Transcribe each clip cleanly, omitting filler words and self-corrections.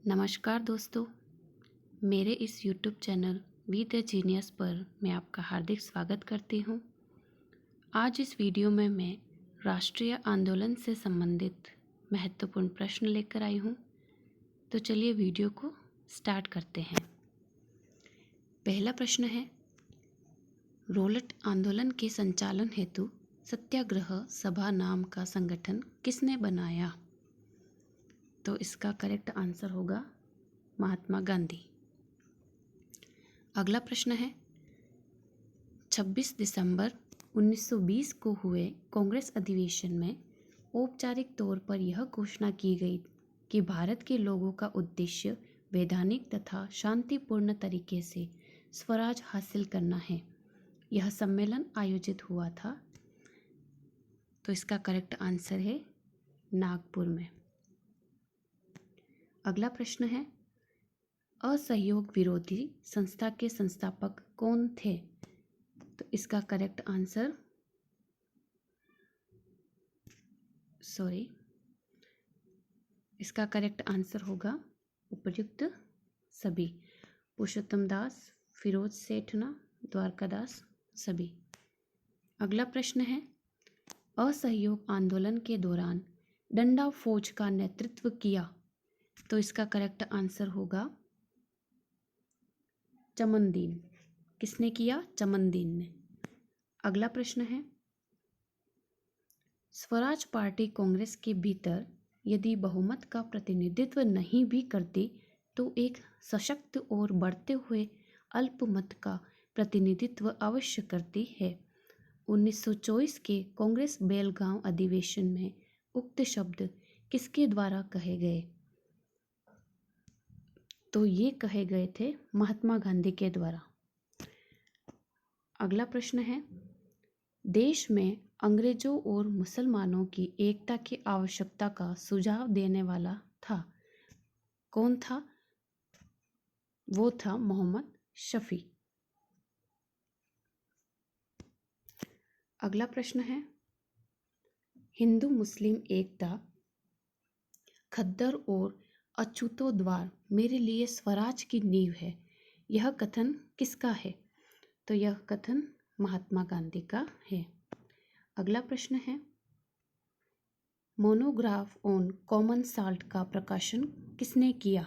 नमस्कार दोस्तों, मेरे इस YouTube channel we the genius पर मैं आपका हार्दिक स्वागत करती हूँ। आज इस वीडियो में मैं राष्ट्रीय आंदोलन से संबंधित महत्वपूर्ण प्रश्न लेकर आई हूँ। तो चलिए वीडियो को स्टार्ट करते हैं। पहला प्रश्न है, रोलट आंदोलन के संचालन हेतु सत्याग्रह सभा नाम का संगठन किसने बनाया? तो इसका करेक्ट आंसर होगा महात्मा गांधी। अगला प्रश्न है, 26 दिसंबर 1920 को हुए कांग्रेस अधिवेशन में औपचारिक तौर पर यह घोषणा की गई कि भारत के लोगों का उद्देश्य वैधानिक तथा शांतिपूर्ण तरीके से स्वराज हासिल करना है। यह सम्मेलन आयोजित हुआ था। तो इसका करेक्ट आंसर है नागपुर में। अगला प्रश्न है, असहयोग विरोधी संस्था के संस्थापक कौन थे? तो इसका करेक्ट आंसर इसका करेक्ट आंसर होगा उपर्युक्त सभी। पुरुषोत्तम दास, फिरोज सेठना, द्वारकादास सभी। अगला प्रश्न है, असहयोग आंदोलन के दौरान डंडा फौज का नेतृत्व किया? तो इसका करेक्ट आंसर होगा चमनदीन। किसने किया? चमनदीन ने। अगला प्रश्न है, स्वराज पार्टी कांग्रेस के भीतर यदि बहुमत का प्रतिनिधित्व नहीं भी करती तो एक सशक्त और बढ़ते हुए अल्पमत का प्रतिनिधित्व अवश्य करती है। 1924 के कांग्रेस बेलगांव अधिवेशन में उक्त शब्द किसके द्वारा कहे गए? तो ये कहे गए थे महात्मा गांधी के द्वारा। अगला प्रश्न है, देश में अंग्रेजों और मुसलमानों की एकता की आवश्यकता का सुझाव देने वाला था। कौन था? वो था मोहम्मद शफी। अगला प्रश्न है, हिंदू मुस्लिम एकता, खद्दर और अछूतोद्वार मेरे लिए स्वराज की नींव है, यह कथन किसका है? तो यह कथन महात्मा गांधी का है। अगला प्रश्न है, मोनोग्राफ ऑन कॉमन साल्ट का प्रकाशन किसने किया?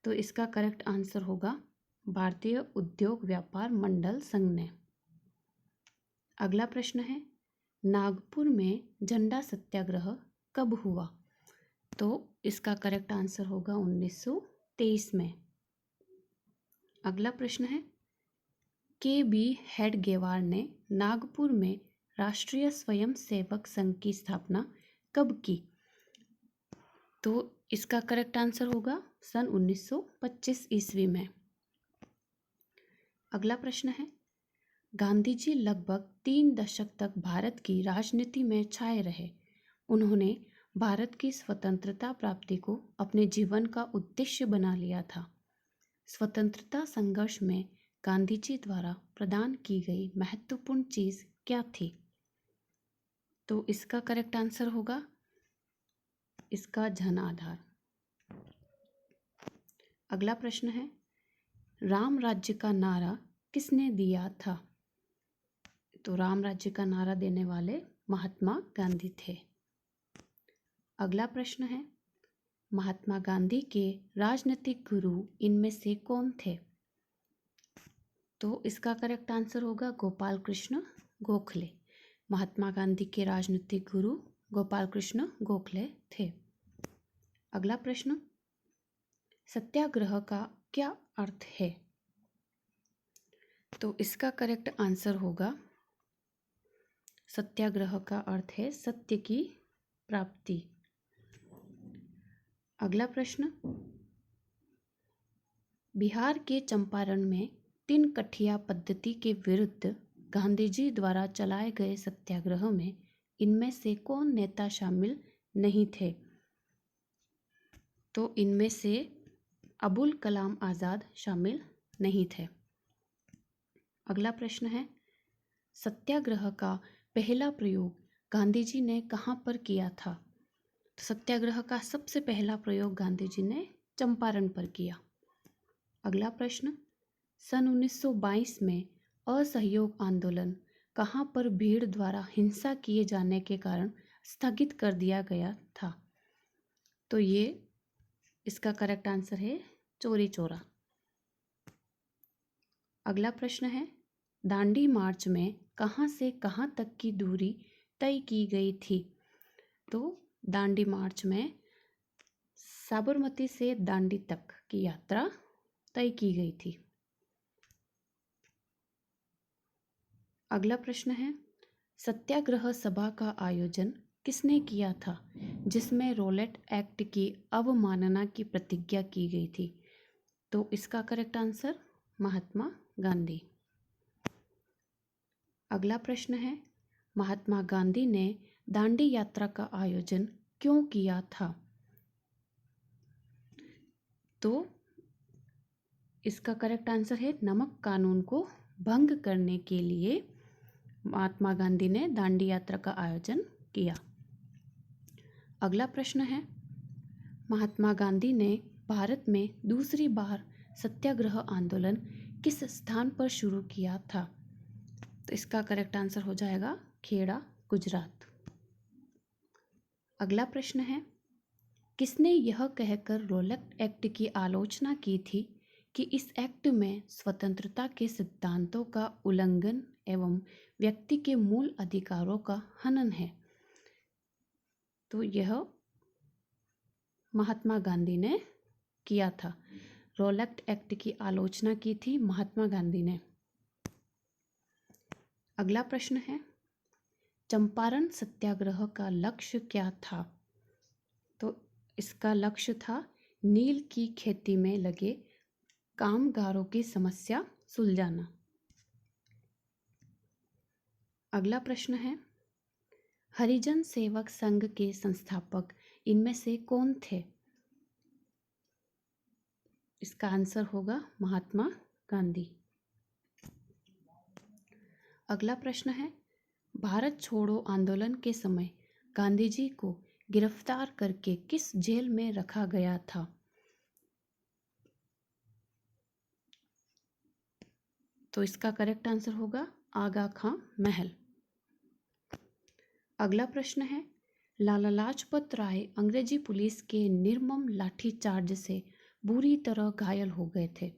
तो इसका करेक्ट आंसर होगा भारतीय उद्योग व्यापार मंडल संघ ने। अगला प्रश्न है, नागपुर में झंडा सत्याग्रह कब हुआ? तो इसका करेक्ट आंसर होगा 1923 में। अगला प्रश्न है, के.बी. हेडगेवार ने नागपुर में राष्ट्रीय स्वयंसेवक संघ की स्थापना कब की? तो इसका करेक्ट आंसर होगा सन 1925 ईस्वी में। अगला प्रश्न है, गांधी जी लगभग 3 दशक तक भारत की राजनीति में छाए रहे। उन्होंने भारत की स्वतंत्रता प्राप्ति को अपने जीवन का उद्देश्य बना लिया था। स्वतंत्रता संघर्ष में गांधी जी द्वारा प्रदान की गई महत्वपूर्ण चीज क्या थी? तो इसका करेक्ट आंसर होगा इसका जन आधार। अगला प्रश्न है, राम राज्य का नारा किसने दिया था? तो राम राज्य का नारा देने वाले महात्मा गांधी थे। अगला प्रश्न है, महात्मा गांधी के राजनीतिक गुरु इनमें से कौन थे? तो इसका करेक्ट आंसर होगा गोपाल कृष्ण गोखले। महात्मा गांधी के राजनीतिक गुरु गोपाल कृष्ण गोखले थे। अगला प्रश्न, सत्याग्रह का क्या अर्थ है? तो इसका करेक्ट आंसर होगा सत्याग्रह का अर्थ है सत्य की प्राप्ति। अगला प्रश्न, बिहार के चंपारण में 3 कठिया पद्धति के विरुद्ध गांधी जी द्वारा चलाए गए सत्याग्रह में इनमें से कौन नेता शामिल नहीं थे? तो इनमें से अबुल कलाम आज़ाद शामिल नहीं थे। अगला प्रश्न है, सत्याग्रह का पहला प्रयोग गांधी जी ने कहाँ पर किया था? तो सत्याग्रह का सबसे पहला प्रयोग गांधी जी ने चंपारण पर किया। अगला प्रश्न, सन 1922 में असहयोग आंदोलन कहाँ पर भीड़ द्वारा हिंसा किए जाने के कारण स्थगित कर दिया गया था? तो ये इसका करेक्ट आंसर है चौरी चौरा। अगला प्रश्न है, दांडी मार्च में कहाँ से कहाँ तक की दूरी तय की गई थी? तो दांडी मार्च में साबरमती से दांडी तक की यात्रा तय की गई थी। अगला प्रश्न है, सत्याग्रह सभा का आयोजन किसने किया था जिसमें रॉलेट एक्ट की अवमानना की प्रतिज्ञा की गई थी? तो इसका करेक्ट आंसर महात्मा गांधी। अगला प्रश्न है, महात्मा गांधी ने दांडी यात्रा का आयोजन क्यों किया था? तो इसका करेक्ट आंसर है नमक कानून को भंग करने के लिए महात्मा गांधी ने दांडी यात्रा का आयोजन किया। अगला प्रश्न है, महात्मा गांधी ने भारत में दूसरी बार सत्याग्रह आंदोलन किस स्थान पर शुरू किया था? तो इसका करेक्ट आंसर हो जाएगा खेड़ा, गुजरात। अगला प्रश्न है, किसने यह कहकर रॉलेट एक्ट की आलोचना की थी कि इस एक्ट में स्वतंत्रता के सिद्धांतों का उल्लंघन एवं व्यक्ति के मूल अधिकारों का हनन है? तो यह महात्मा गांधी ने किया था। रॉलेट एक्ट की आलोचना की थी महात्मा गांधी ने। अगला प्रश्न है, चंपारण सत्याग्रह का लक्ष्य क्या था? तो इसका लक्ष्य था नील की खेती में लगे कामगारों की समस्या सुलझाना। अगला प्रश्न है, हरिजन सेवक संघ के संस्थापक इनमें से कौन थे? इसका आंसर होगा महात्मा गांधी। अगला प्रश्न है, भारत छोड़ो आंदोलन के समय गांधी जी को गिरफ्तार करके किस जेल में रखा गया था? तो इसका करेक्ट आंसर होगा आगा खां महल। अगला प्रश्न है, लाला लाजपत राय अंग्रेजी पुलिस के निर्मम लाठीचार्ज से बुरी तरह घायल हो गए थे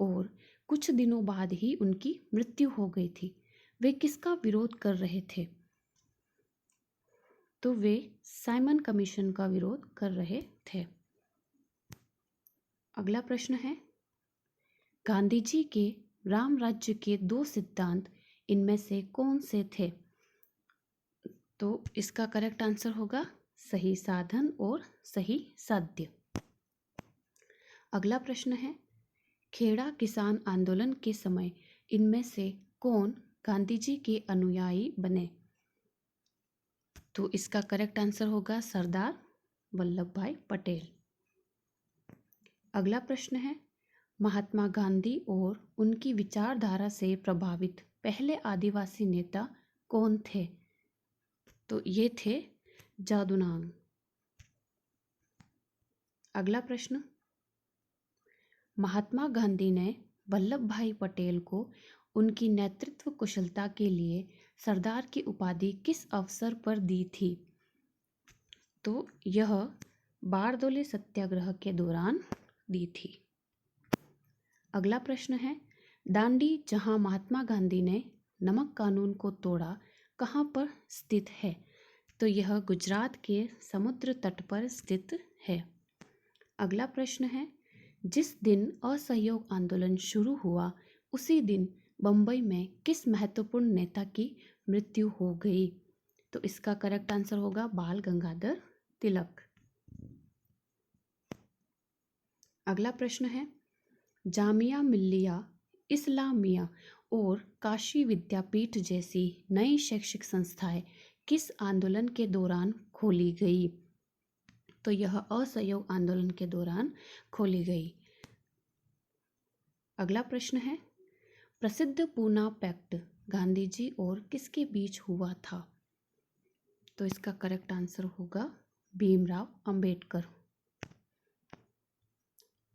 और कुछ दिनों बाद ही उनकी मृत्यु हो गई थी। वे किसका विरोध कर रहे थे? तो वे साइमन कमीशन का विरोध कर रहे थे। अगला प्रश्न है, गांधी जी के राम राज्य के दो सिद्धांत इनमें से कौन से थे? तो इसका करेक्ट आंसर होगा सही साधन और सही साध्य। अगला प्रश्न है, खेड़ा किसान आंदोलन के समय इनमें से कौन गांधी जी के अनुयायी बने? तो इसका करेक्ट आंसर होगा सरदार वल्लभ भाई पटेल। अगला प्रश्न है, महात्मा गांधी और उनकी विचारधारा से प्रभावित पहले आदिवासी नेता कौन थे? तो ये थे जादूनांग। अगला प्रश्न, महात्मा गांधी ने वल्लभ भाई पटेल को उनकी नेतृत्व कुशलता के लिए सरदार की उपाधि किस अवसर पर दी थी? तो यह बारदोली सत्याग्रह के दौरान दी थी। अगला प्रश्न है, दांडी जहां महात्मा गांधी ने नमक कानून को तोड़ा कहाँ पर स्थित है? तो यह गुजरात के समुद्र तट पर स्थित है। अगला प्रश्न है, जिस दिन असहयोग आंदोलन शुरू हुआ उसी दिन बम्बई में किस महत्वपूर्ण नेता की मृत्यु हो गई? तो इसका करेक्ट आंसर होगा बाल गंगाधर तिलक। अगला प्रश्न है, जामिया मिल्लिया इस्लामिया और काशी विद्यापीठ जैसी नई शैक्षिक संस्थाएं किस आंदोलन के दौरान खोली गई? तो यह असहयोग आंदोलन के दौरान खोली गई। अगला प्रश्न है, प्रसिद्ध पूना पैक्ट गांधी जी और किसके बीच हुआ था? तो इसका करेक्ट आंसर होगा भीमराव अंबेडकर।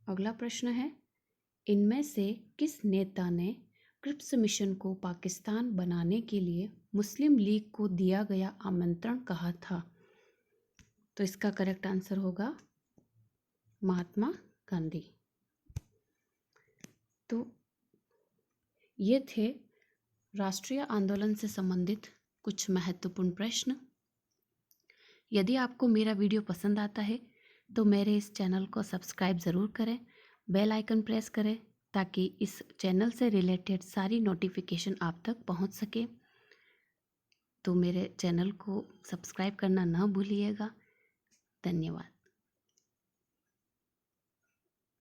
अगला प्रश्न है, इनमें से किस नेता ने क्रिप्स मिशन को पाकिस्तान बनाने के लिए मुस्लिम लीग को दिया गया आमंत्रण कहा था? तो इसका करेक्ट आंसर होगा महात्मा गांधी। तो ये थे राष्ट्रीय आंदोलन से संबंधित कुछ महत्वपूर्ण प्रश्न। यदि आपको मेरा वीडियो पसंद आता है तो मेरे इस चैनल को सब्सक्राइब ज़रूर करें, बेल आइकन प्रेस करें ताकि इस चैनल से रिलेटेड सारी नोटिफिकेशन आप तक पहुंच सके। तो मेरे चैनल को सब्सक्राइब करना ना भूलिएगा। धन्यवाद।